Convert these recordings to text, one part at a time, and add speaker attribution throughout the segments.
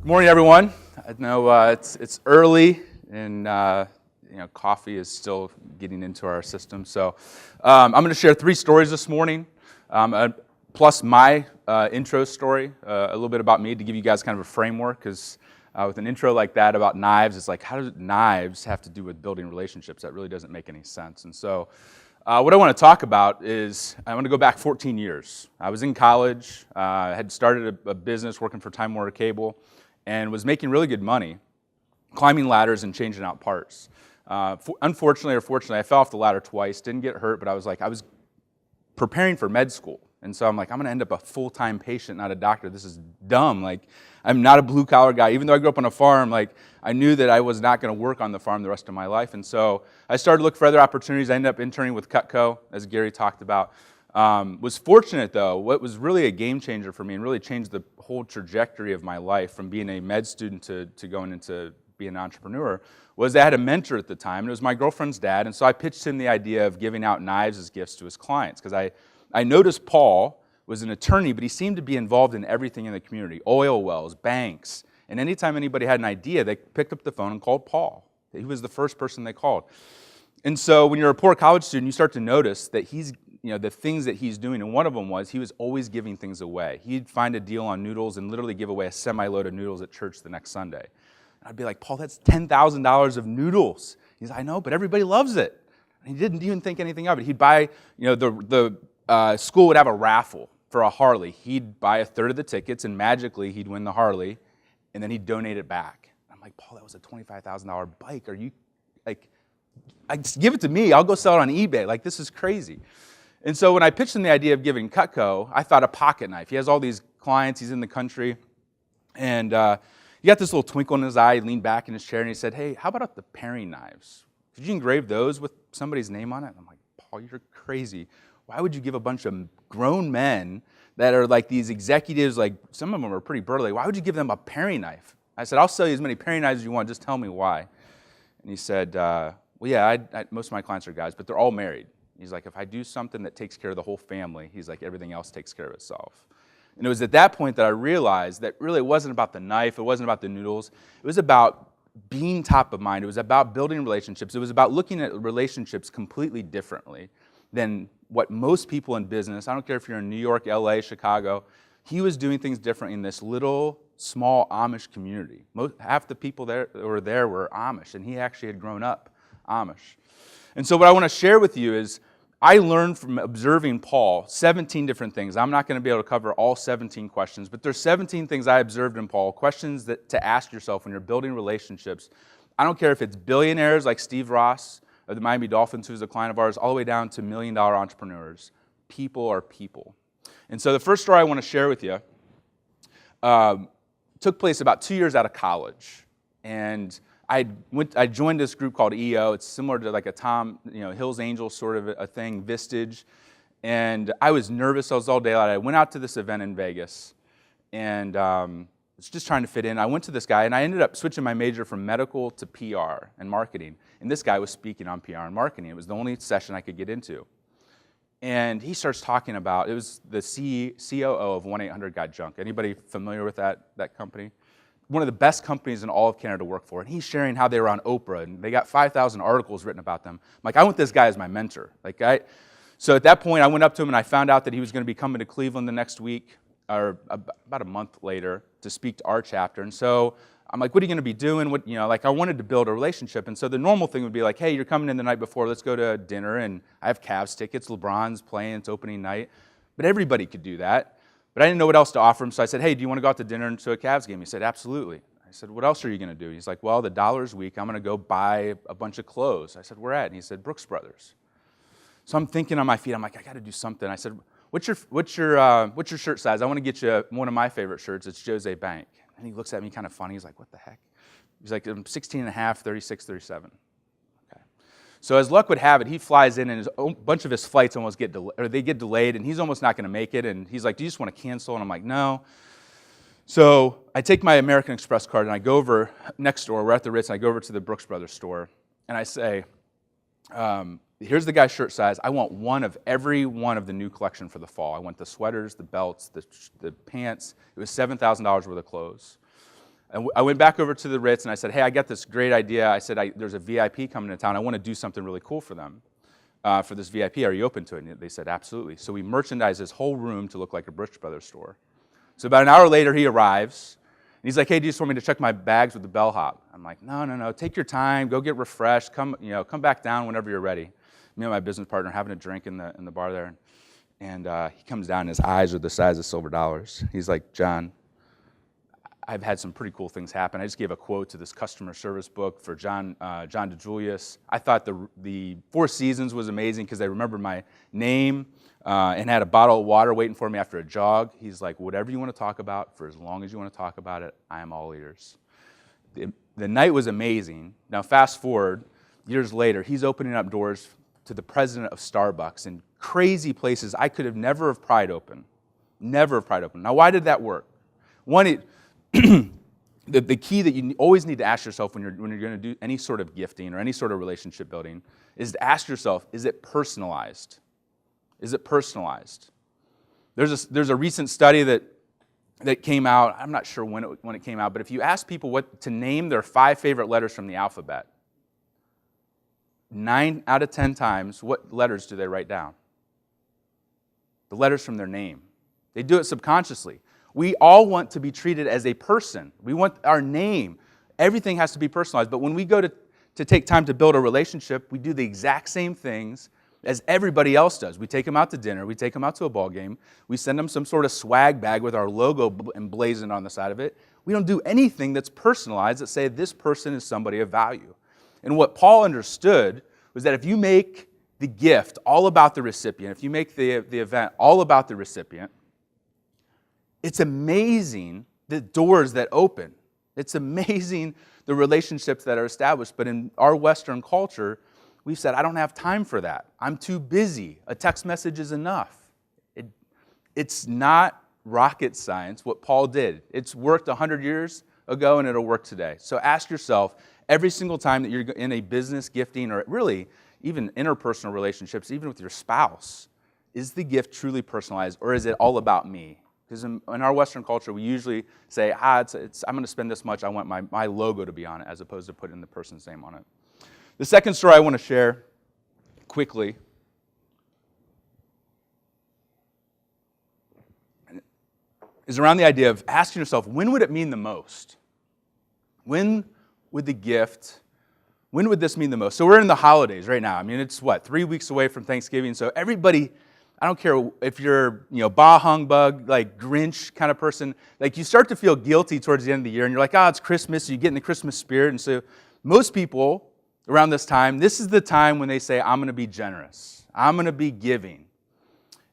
Speaker 1: Good morning, everyone. I know it's early, and coffee is still getting into our system. So I'm going to share 3 stories this morning, plus my intro story, a little bit about me to give you guys kind of a framework. Because with an intro like that about knives, it's like, how do knives have to do with building relationships? That really doesn't make any sense. And so what I want to talk about is I want to go back 14 years. I was in college, had started a business working for Time Warner Cable, and was making really good money, climbing ladders and changing out parts. Unfortunately or fortunately, I fell off the ladder twice, didn't get hurt, but I was preparing for med school. And so I'm like, I'm going to end up a full-time patient, not a doctor. This is dumb. Like, I'm not a blue-collar guy. Even though I grew up on a farm, like, I knew that I was not going to work on the farm the rest of my life. And so I started to look for other opportunities. I ended up interning with Cutco, as Gary talked about. Was fortunate, though. What was really a game changer for me and really changed the whole trajectory of my life from being a med student to going into being an entrepreneur was I had a mentor at the time, and it was my girlfriend's dad. And so I pitched him the idea of giving out knives as gifts to his clients, because I noticed Paul was an attorney, but he seemed to be involved in everything in the community, oil wells, banks. And anytime anybody had an idea, they picked up the phone and called Paul. He was the first person they called. And so when you're a poor college student, you start to notice that the things that he's doing, and one of them was he was always giving things away. He'd find a deal on noodles and literally give away a semi-load of noodles at church the next Sunday. And I'd be like, Paul, that's $10,000 of noodles. He's like, I know, but everybody loves it. And he didn't even think anything of it. He'd buy, the school would have a raffle for a Harley. He'd buy a third of the tickets, and magically he'd win the Harley, and then he'd donate it back. I'm like, Paul, that was a $25,000 bike. Are you, give it to me. I'll go sell it on eBay. Like, this is crazy. And so when I pitched him the idea of giving Cutco, I thought a pocket knife. He has all these clients. He's in the country. And he got this little twinkle in his eye. He leaned back in his chair, and he said, hey, how about the paring knives? Could you engrave those with somebody's name on it? And I'm like, Paul, you're crazy. Why would you give a bunch of grown men that are like these executives, like some of them are pretty burly, why would you give them a paring knife? I said, I'll sell you as many paring knives as you want. Just tell me why. And he said, well, yeah, most of my clients are guys, but they're all married. He's like, if I do something that takes care of the whole family, he's like, everything else takes care of itself. And it was at that point that I realized that really it wasn't about the knife, it wasn't about the noodles, it was about being top of mind, it was about building relationships, it was about looking at relationships completely differently than what most people in business, I don't care if you're in New York, LA, Chicago, he was doing things different in this little, small Amish community. Half the people that were there were Amish, and he actually had grown up Amish. And so what I want to share with you is I learned from observing Paul 17 different things. I'm not going to be able to cover all 17 questions, but there's 17 things I observed in Paul, questions that to ask yourself when you're building relationships. I don't care if it's billionaires like Steve Ross of the Miami Dolphins, who's a client of ours, all the way down to million-dollar entrepreneurs. People are people. And so the first story I want to share with you took place about 2 years out of college. And I joined this group called EO. It's similar to like a Tom, Hill's Angels sort of a thing, Vistage. And I was nervous. I was all daylight. I went out to this event in Vegas, and was just trying to fit in. I went to this guy, and I ended up switching my major from medical to PR and marketing. And this guy was speaking on PR and marketing. It was the only session I could get into. And he starts talking about, it was the COO of 1-800-GOT-JUNK. Anybody familiar with that company? One of the best companies in all of Canada to work for. And he's sharing how they were on Oprah, and they got 5,000 articles written about them. I'm like, I want this guy as my mentor. So at that point, I went up to him, and I found out that he was going to be coming to Cleveland the next week, or about a month later, to speak to our chapter. And so I'm like, what are you going to be doing? I wanted to build a relationship. And so the normal thing would be like, hey, you're coming in the night before, let's go to dinner, and I have Cavs tickets, LeBron's playing, it's opening night. But everybody could do that. But I didn't know what else to offer him, so I said, hey, do you want to go out to dinner and to a Cavs game? He said, absolutely. I said, what else are you going to do? He's like, well, the $1 a week, I'm going to go buy a bunch of clothes. I said, where at? And he said, Brooks Brothers. So I'm thinking on my feet, I'm like, I got to do something. I said, what's your shirt size? I want to get you one of my favorite shirts. It's Jose Bank. And he looks at me kind of funny. He's like, what the heck? He's like, I'm 16 and a half, 36, 37. Okay. So as luck would have it, he flies in, and a bunch of his flights almost get delayed, and he's almost not going to make it. And he's like, do you just want to cancel? And I'm like, no. So I take my American Express card, and I go over next door. We're at the Ritz, and I go over to the Brooks Brothers store, and I say, here's the guy's shirt size. I want one of every one of the new collection for the fall. I want the sweaters, the belts, the pants. It was $7,000 worth of clothes. And I went back over to the Ritz and I said, hey, I got this great idea. I said, there's a VIP coming to town. I want to do something really cool for them, for this VIP. Are you open to it? And they said, absolutely. So we merchandised his whole room to look like a Brooks Brothers store. So about an hour later, he arrives. And he's like, hey, do you just want me to check my bags with the bellhop? I'm like, no, take your time. Go get refreshed. Come back down whenever you're ready. Me and my business partner having a drink in the bar there. And he comes down, and his eyes are the size of silver dollars. He's like, John, I've had some pretty cool things happen. I just gave a quote to this customer service book for John DeJulius. I thought the Four Seasons was amazing because they remembered my name and had a bottle of water waiting for me after a jog. He's like, whatever you want to talk about, for as long as you want to talk about it, I am all ears. The night was amazing. Now fast forward, years later, he's opening up doors to the president of Starbucks in crazy places I could have never have pried open. Never have pried open. Now why did that work? One, the key that you always need to ask yourself when you're going to do any sort of gifting or any sort of relationship building is to ask yourself, is it personalized? Is it personalized? There's a recent study that came out. I'm not sure when it came out, but if you ask people what to name their 5 favorite letters from the alphabet, 9 out of 10 times, what letters do they write down? The letters from their name. They do it subconsciously. We all want to be treated as a person. We want our name. Everything has to be personalized. But when we go to take time to build a relationship, we do the exact same things as everybody else does. We take them out to dinner. We take them out to a ball game. We send them some sort of swag bag with our logo emblazoned on the side of it. We don't do anything that's personalized that say this person is somebody of value. And what Paul understood was that if you make the gift all about the recipient, if you make the event all about the recipient, it's amazing the doors that open. It's amazing the relationships that are established. But in our Western culture, we've said, I don't have time for that. I'm too busy. A text message is enough. It's not rocket science what Paul did. It's worked 100 years ago and it'll work today. So ask yourself, every single time that you're in a business gifting or really even interpersonal relationships, even with your spouse, is the gift truly personalized or is it all about me? Because in our Western culture, we usually say, I'm going to spend this much, I want my logo to be on it, as opposed to putting the person's name on it. The second story I want to share quickly is around the idea of asking yourself, when would it mean the most? When would this mean the most? So we're in the holidays right now. I mean, it's 3 weeks away from Thanksgiving, so everybody, I don't care if you're, bah humbug, like Grinch kind of person, like you start to feel guilty towards the end of the year and you're like, it's Christmas, so you get in the Christmas spirit. And so most people around this time, this is the time when they say, I'm going to be generous. I'm going to be giving.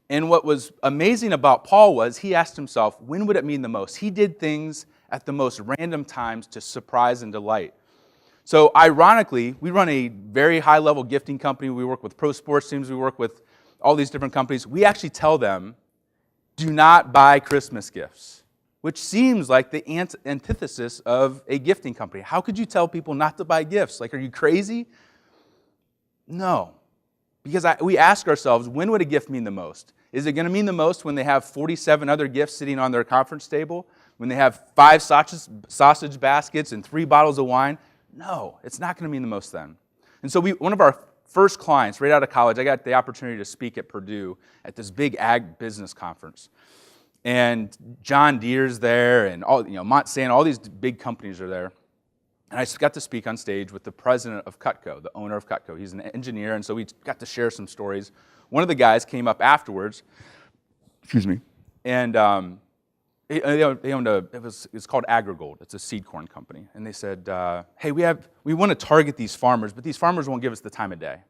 Speaker 1: And what was amazing about Paul was he asked himself, when would it mean the most? He did things at the most random times to surprise and delight. So ironically, we run a very high-level gifting company. We work with pro sports teams. We work with all these different companies. We actually tell them, do not buy Christmas gifts, which seems like the antithesis of a gifting company. How could you tell people not to buy gifts? Like, are you crazy? No. Because we ask ourselves, when would a gift mean the most? Is it going to mean the most when they have 47 other gifts sitting on their conference table? When they have 5 sausage baskets and 3 bottles of wine? No, it's not going to mean the most then. And so one of our first clients, right out of college, I got the opportunity to speak at Purdue at this big ag business conference. And John Deere's there, and Monsanto, all these big companies are there. And I got to speak on stage with the president of Cutco, the owner of Cutco. He's an engineer, and so we got to share some stories. One of the guys came up afterwards, and they owned it's called AgriGold. It's a seed corn company. And they said, hey, we want to target these farmers, but these farmers won't give us the time of day.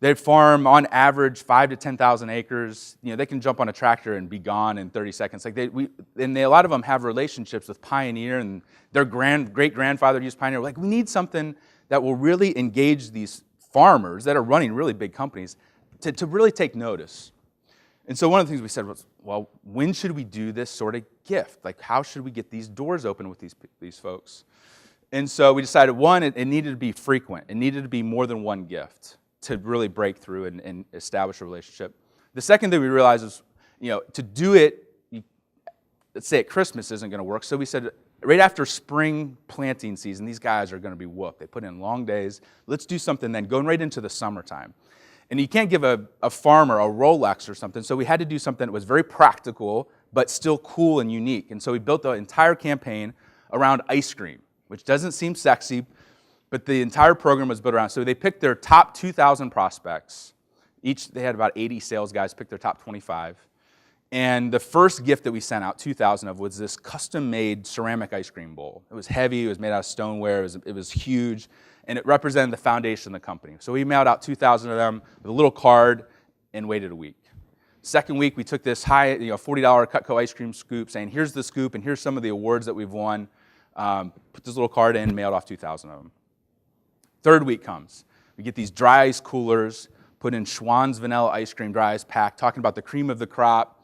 Speaker 1: They farm on average 5,000 to 10,000 acres. They can jump on a tractor and be gone in 30 seconds. A lot of them have relationships with Pioneer, and their great-grandfather used Pioneer. Like, we need something that will really engage these farmers that are running really big companies to really take notice. And so one of the things we said was, well, when should we do this sort of gift? Like, how should we get these doors open with these folks? And so we decided, one, it needed to be frequent. It needed to be more than one gift to really break through and establish a relationship. The second thing we realized is, to do it, let's say at Christmas isn't going to work. So we said, right after spring planting season, these guys are going to be whooped. They put in long days. Let's do something then, going right into the summertime. And you can't give a farmer a Rolex or something, so we had to do something that was very practical, but still cool and unique. And so we built the entire campaign around ice cream, which doesn't seem sexy, but the entire program was built around. So they picked their top 2,000 prospects. They had about 80 sales guys pick their top 25. And the first gift that we sent out, 2,000 of, was this custom-made ceramic ice cream bowl. It was heavy, it was made out of stoneware, it was huge, and it represented the foundation of the company. So we mailed out 2,000 of them with a little card and waited a week. Second week, we took this high, $40 Cutco ice cream scoop, saying, here's the scoop, and here's some of the awards that we've won. Put this little card in, mailed off 2,000 of them. Third week comes. We get these dry ice coolers, put in Schwann's vanilla ice cream, dry ice pack, talking about the cream of the crop.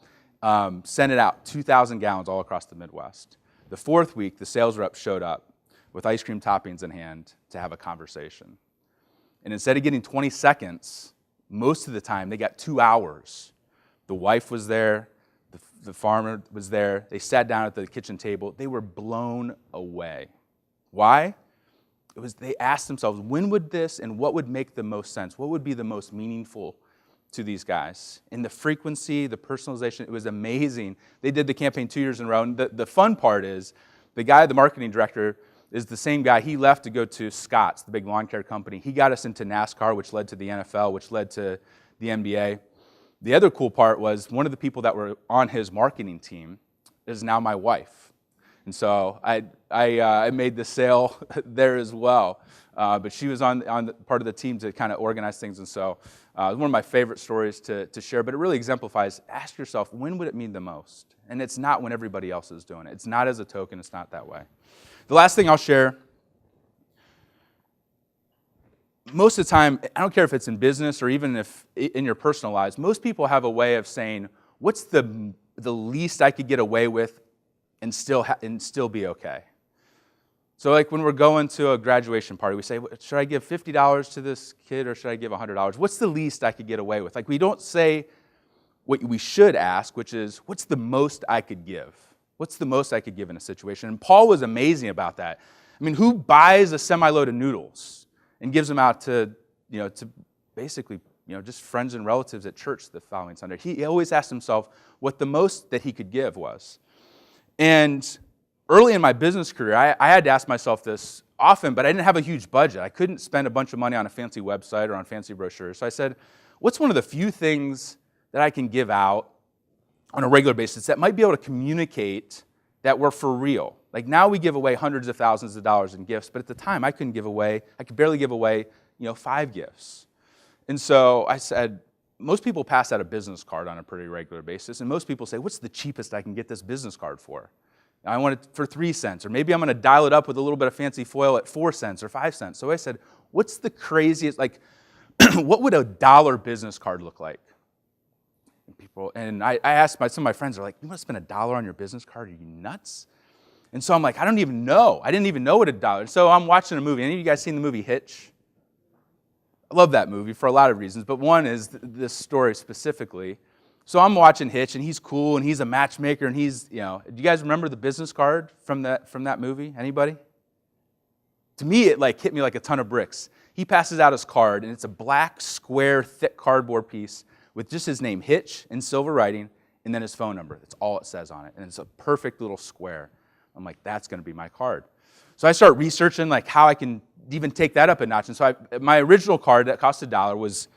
Speaker 1: Sent it out, 2,000 gallons all across the Midwest. The fourth week, the sales rep showed up with ice cream toppings in hand to have a conversation. And instead of getting 20 seconds, most of the time they got 2 hours. The wife was there, the farmer was there, they sat down at the kitchen table, they were blown away. Why? They asked themselves, when would this and what would make the most sense? What would be the most meaningful to these guys? And the frequency, the personalization, it was amazing. They did the campaign 2 years in a row. And the fun part is, the marketing director, is the same guy. He left to go to Scotts, the big lawn care company. He got us into NASCAR, which led to the NFL, which led to the NBA. The other cool part was one of the people that were on his marketing team is now my wife. And so I made the sale there as well. But she was on the part of the team to kind of organize things. And so it was one of my favorite stories to share. But it really exemplifies, ask yourself, when would it mean the most? And it's not when everybody else is doing it. It's not as a token. It's not that way. The last thing I'll share, most of the time, I don't care if it's in business or even if in your personal lives, most people have a way of saying, what's the least I could get away with and still be okay? So like when we're going to a graduation party, we say, should I give $50 to this kid or should I give $100? What's the least I could get away with? Like we don't say what we should ask, which is, what's the most I could give? What's the most I could give in a situation? And Paul was amazing about that. I mean, who buys a semi-load of noodles and gives them out to basically, just friends and relatives at church the following Sunday? He always asked himself what the most that he could give was. And early in my business career, I had to ask myself this often, but I didn't have a huge budget. I couldn't spend a bunch of money on a fancy website or on fancy brochures. So I said, what's one of the few things that I can give out on a regular basis that might be able to communicate that we're for real? Like now we give away hundreds of thousands of dollars in gifts, but at the time I could barely give away, 5 gifts. And so I said, most people pass out a business card on a pretty regular basis, and most people say, what's the cheapest I can get this business card for? I want it for 3 cents, or maybe I'm going to dial it up with a little bit of fancy foil at 4 cents or 5 cents. So I said, what's the craziest, what would a $1 business card look like? And I asked some of my friends, they're like, you want to spend $1 on your business card? Are you nuts? And so I'm like, I don't even know. I didn't even know what $1. So I'm watching a movie. Any of you guys seen the movie Hitch? I love that movie for a lot of reasons, but one is this story specifically. So I'm watching Hitch, and he's cool, and he's a matchmaker, and do you guys remember the business card from that movie? Anybody? To me, it hit me like a ton of bricks. He passes out his card, and it's a black, square, thick cardboard piece with just his name, Hitch, in silver writing, and then his phone number. That's all it says on it, and it's a perfect little square. I'm like, that's going to be my card. So I start researching how I can even take that up a notch. And so my original card that cost $1 was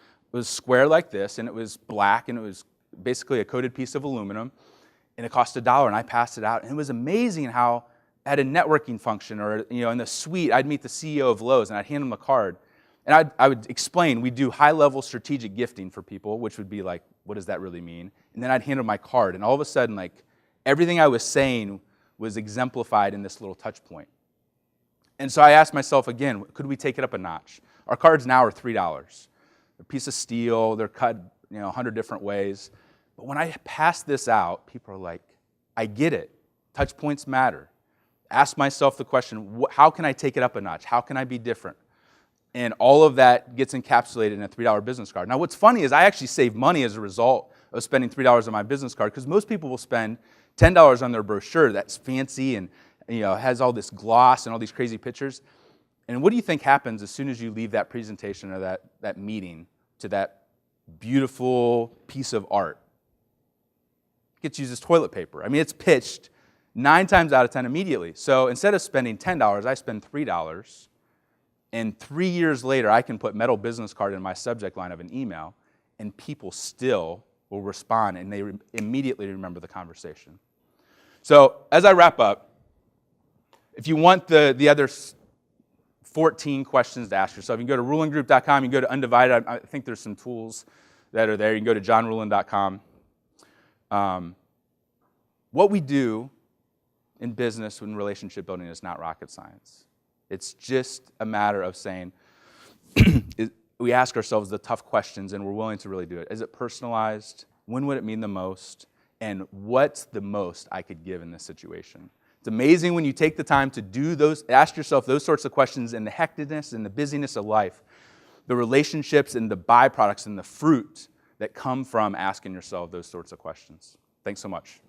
Speaker 1: square like this, and it was black, and it was basically a coated piece of aluminum, and it cost $1, and I passed it out. And it was amazing how at a networking function or in the suite, I'd meet the CEO of Lowe's, and I'd hand him a card. And I would explain, we do high-level strategic gifting for people, which would be like, what does that really mean? And then I'd hand him my card, and all of a sudden, everything I was saying was exemplified in this little touch point. And so I asked myself again, could we take it up a notch? Our cards now are $3. They're a piece of steel, they're cut 100 different ways. But when I pass this out, people are like, I get it. Touch points matter. Ask myself the question, how can I take it up a notch? How can I be different? And all of that gets encapsulated in a $3 business card. Now, what's funny is I actually save money as a result of spending $3 on my business card, because most people will spend $10 on their brochure that's fancy and has all this gloss and all these crazy pictures. And what do you think happens as soon as you leave that presentation or that meeting to that beautiful piece of art? It gets used as toilet paper. I mean, it's pitched 9 times out of 10 immediately. So instead of spending $10, I spend $3. And 3 years later, I can put metal business card in my subject line of an email, and people still will respond, and they immediately remember the conversation. So as I wrap up, if you want the other 14 questions to ask yourself, you can go to rulingroup.com, you can go to Undivided. I think there's some tools that are there. You can go to johnruland.com. What we do in business and relationship building is not rocket science. It's just a matter of saying, we ask ourselves the tough questions and we're willing to really do it. Is it personalized? When would it mean the most? And what's the most I could give in this situation? It's amazing when you take the time to do those, ask yourself those sorts of questions in the hecticness and the busyness of life, the relationships and the byproducts and the fruit that come from asking yourself those sorts of questions. Thanks so much.